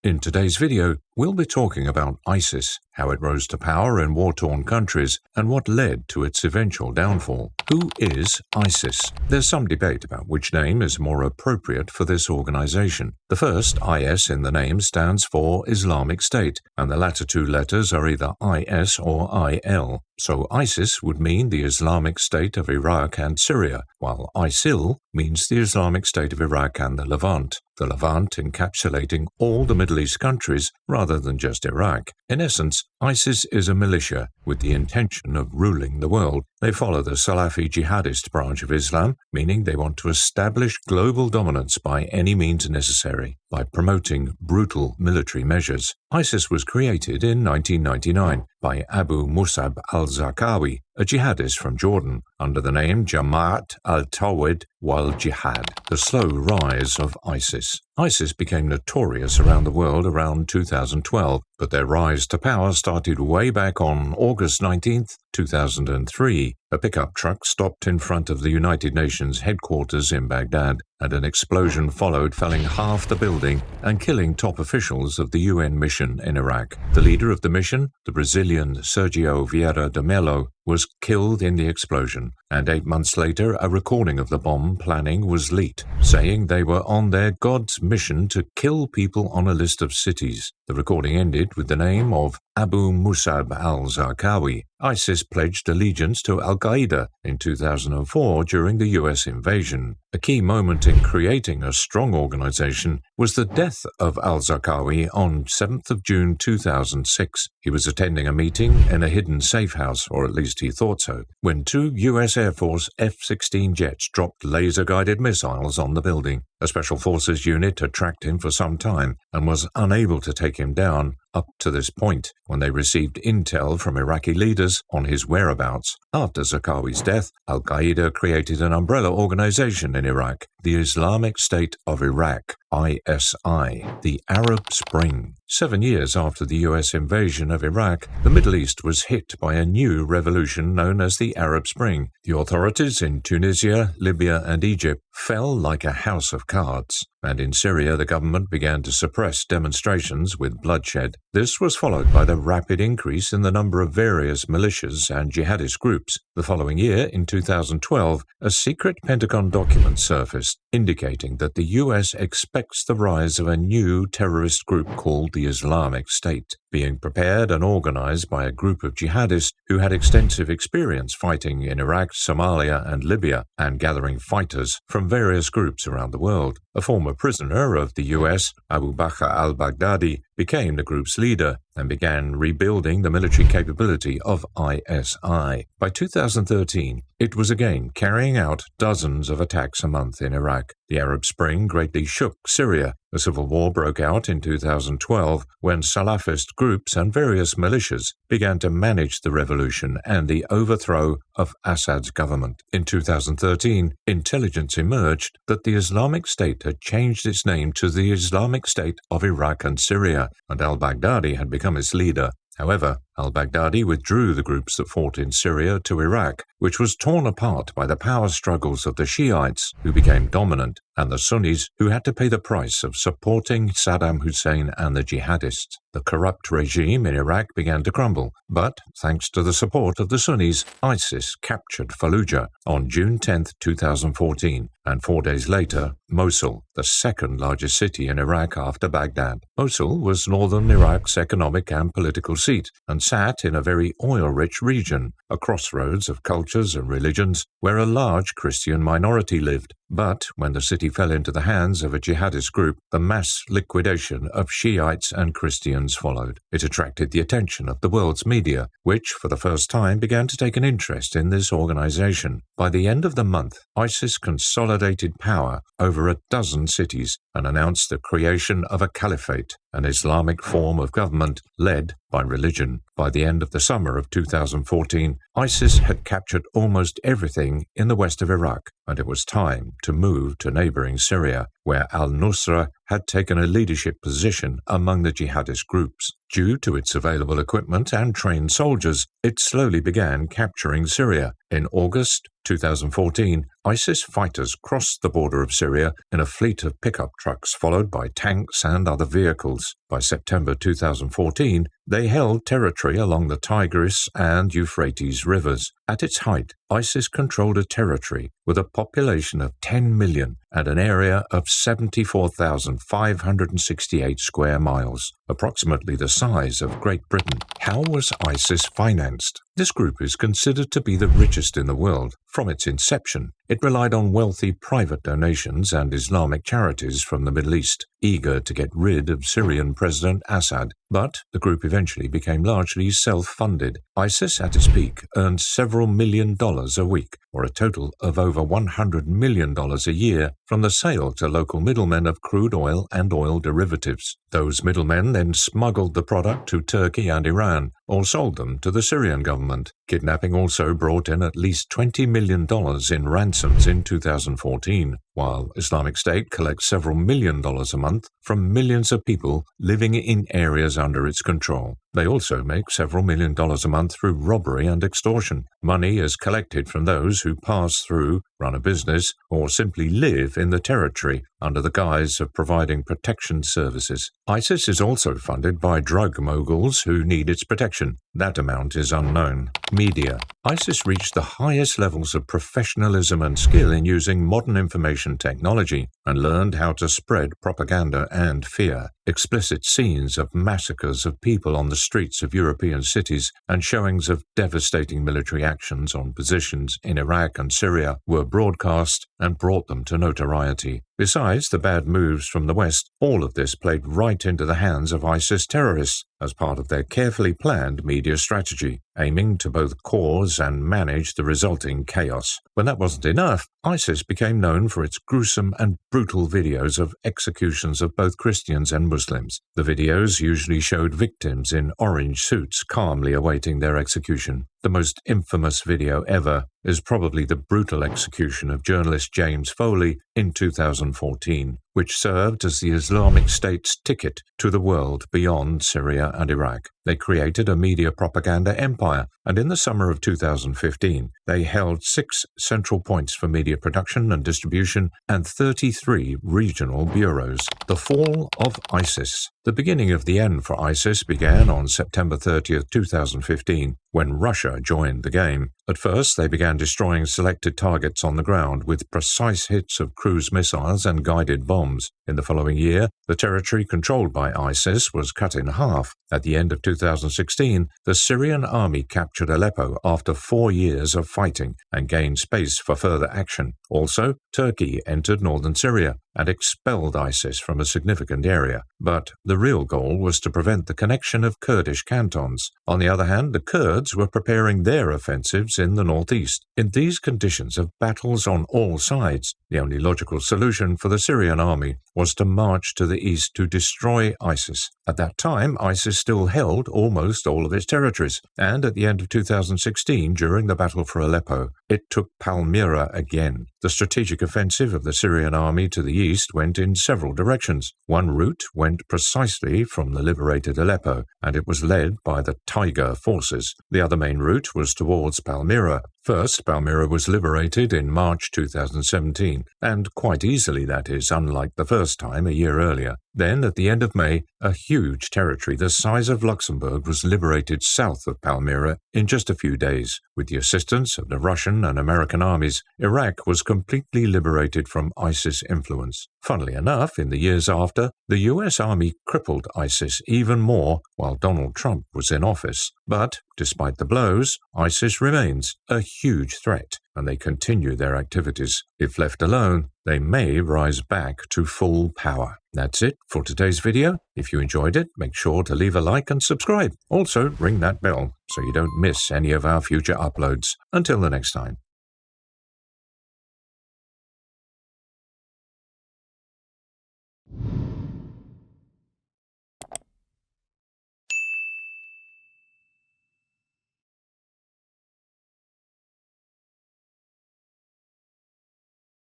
In today's video, we'll be talking about ISIS, how it rose to power in war-torn countries, and what led to its eventual downfall. Who is ISIS? There's some debate about which name is more appropriate for this organization. The first, IS, in the name stands for Islamic State, and the latter two letters are either IS or IL. So ISIS would mean the Islamic State of Iraq and Syria, while ISIL means the Islamic State of Iraq and the Levant encapsulating all the Middle East countries rather than just Iraq. In essence, ISIS is a militia with the intention of ruling the world. They follow the Salafi jihadist branch of Islam, meaning they want to establish global dominance by any means necessary, by promoting brutal military measures. ISIS was created in 1999 by Abu Musab al-Zarqawi, a jihadist from Jordan, under the name Jamaat al-Tawhid wal-Jihad. The slow rise of ISIS. ISIS became notorious around the world around 2012, but their rise to power started way back on August 19, 2003. A pickup truck stopped in front of the United Nations headquarters in Baghdad, and an explosion followed, felling half the building and killing top officials of the UN mission in Iraq. The leader of the mission, the Brazilian Sergio Vieira de Mello, was killed in the explosion, and 8 months later a recording of the bomb planning was leaked, saying they were on their God's mission to kill people on a list of cities. The recording ended with the name of Abu Musab al-Zarqawi. ISIS pledged allegiance to Al-Qaeda in 2004 during the US invasion. A key moment in creating a strong organization was the death of al-Zarqawi on 7th of June 2006. He was attending a meeting in a hidden safe house, or at least he thought so, when two US Air Force F-16 jets dropped laser-guided missiles on the building. A Special Forces unit had tracked him for some time and was unable to take him down up to this point, when they received intel from Iraqi leaders on his whereabouts. After Zarqawi's death, Al-Qaeda created an umbrella organization in Iraq, the Islamic State of Iraq, ISI, the Arab Spring. 7 years after the US invasion of Iraq, the Middle East was hit by a new revolution known as the Arab Spring. The authorities in Tunisia, Libya, and Egypt fell like a house of cards, and in Syria the government began to suppress demonstrations with bloodshed. This was followed by the rapid increase in the number of various militias and jihadist groups. The following year, in 2012, a secret Pentagon document surfaced, indicating that the US expects the rise of a new terrorist group called the Islamic State, being prepared and organized by a group of jihadists who had extensive experience fighting in Iraq, Somalia, and Libya, and gathering fighters from various groups around the world. A former prisoner of the US, Abu Bakr al-Baghdadi, became the group's leader and began rebuilding the military capability of ISI. By 2013, it was again carrying out dozens of attacks a month in Iraq. The Arab Spring greatly shook Syria. A civil war broke out in 2012 when Salafist groups and various militias began to manage the revolution and the overthrow of Assad's government. In 2013, intelligence emerged that the Islamic State had changed its name to the Islamic State of Iraq and Syria, and al-Baghdadi had become its leader. However, al-Baghdadi withdrew the groups that fought in Syria to Iraq, which was torn apart by the power struggles of the Shiites, who became dominant, and the Sunnis, who had to pay the price of supporting Saddam Hussein and the jihadists. The corrupt regime in Iraq began to crumble, but, thanks to the support of the Sunnis, ISIS captured Fallujah on June 10, 2014, and 4 days later, Mosul, the second largest city in Iraq after Baghdad. Mosul was northern Iraq's economic and political seat, and sat in a very oil-rich region, a crossroads of cultures and religions, where a large Christian minority lived. But when the city fell into the hands of a jihadist group, the mass liquidation of Shiites and Christians followed. It attracted the attention of the world's media, which for the first time began to take an interest in this organization. By the end of the month, ISIS consolidated power over a dozen cities and announced the creation of a caliphate, an Islamic form of government led by religion. By the end of the summer of 2014, ISIS had captured almost everything in the west of Iraq, and it was time to move to neighboring Syria. where al-Nusra had taken a leadership position among the jihadist groups. Due to its available equipment and trained soldiers, it slowly began capturing Syria. In August 2014, ISIS fighters crossed the border of Syria in a fleet of pickup trucks followed by tanks and other vehicles. By September 2014, they held territory along the Tigris and Euphrates rivers. At its height, ISIS controlled a territory with a population of 10 million and an area of 74,568 square miles, approximately the size of Great Britain. How was ISIS financed? This group is considered to be the richest in the world. From its inception, it relied on wealthy private donations and Islamic charities from the Middle East, eager to get rid of Syrian President Assad. But the group eventually became largely self-funded. ISIS, at its peak, earned several $1 million a week, or a total of over $100 million a year, from the sale to local middlemen of crude oil and oil derivatives. Those middlemen then smuggled the product to Turkey and Iran, or sold them to the Syrian government. Kidnapping also brought in at least $20 million in ransoms in 2014, while Islamic State collects several $1 million a month from millions of people living in areas under its control. They also make several $1 million a month through robbery and extortion. Money is collected from those who pass through, run a business, or simply live in the territory under the guise of providing protection services. ISIS is also funded by drug moguls who need its protection. That amount is unknown. Media. ISIS reached the highest levels of professionalism and skill in using modern information technology and learned how to spread propaganda and fear. Explicit scenes of massacres of people on the streets of European cities and showings of devastating military actions on positions in Iraq and Syria were broadcast and brought them to notoriety. Besides the bad moves from the West, all of this played right into the hands of ISIS terrorists as part of their carefully planned media strategy, aiming to both cause and manage the resulting chaos. When that wasn't enough, ISIS became known for its gruesome and brutal videos of executions of both Christians and Muslims. The videos usually showed victims in orange suits calmly awaiting their execution. The most infamous video ever is probably the brutal execution of journalist James Foley in 2014, which served as the Islamic State's ticket to the world beyond Syria and Iraq. They created a media propaganda empire, and in the summer of 2015, they held 6 central points for media production and distribution and 33 regional bureaus. The fall of ISIS. The beginning of the end for ISIS began on September 30, 2015, when Russia joined the game. At first, they began destroying selected targets on the ground with precise hits of cruise missiles and guided bombs. In the following year, the territory controlled by ISIS was cut in half. At the end of 2016, the Syrian army captured Aleppo after 4 years of fighting and gained space for further action. Also, Turkey entered northern Syria and expelled ISIS from a significant area. But the real goal was to prevent the connection of Kurdish cantons. On the other hand, the Kurds were preparing their offensives in the northeast. In these conditions of battles on all sides, the only logical solution for the Syrian army was to march to the east to destroy ISIS. At that time, ISIS still held almost all of its territories, and at the end of 2016, during the battle for Aleppo, it took Palmyra again. The strategic offensive of the Syrian army to the east went in several directions. One route went precisely from the liberated Aleppo, and it was led by the Tiger forces. The other main route was towards Palmyra. First, Palmyra was liberated in March 2017, and quite easily, that is, unlike the first time a year earlier. Then, at the end of May, a huge territory the size of Luxembourg was liberated south of Palmyra in just a few days. With the assistance of the Russian and American armies, Iraq was completely liberated from ISIS influence. Funnily enough, in the years after, the U.S. Army crippled ISIS even more while Donald Trump was in office. But, despite the blows, ISIS remains a huge threat, and they continue their activities. If left alone, they may rise back to full power. That's it for today's video. If you enjoyed it, make sure to leave a like and subscribe. Also, ring that bell so you don't miss any of our future uploads. Until the next time.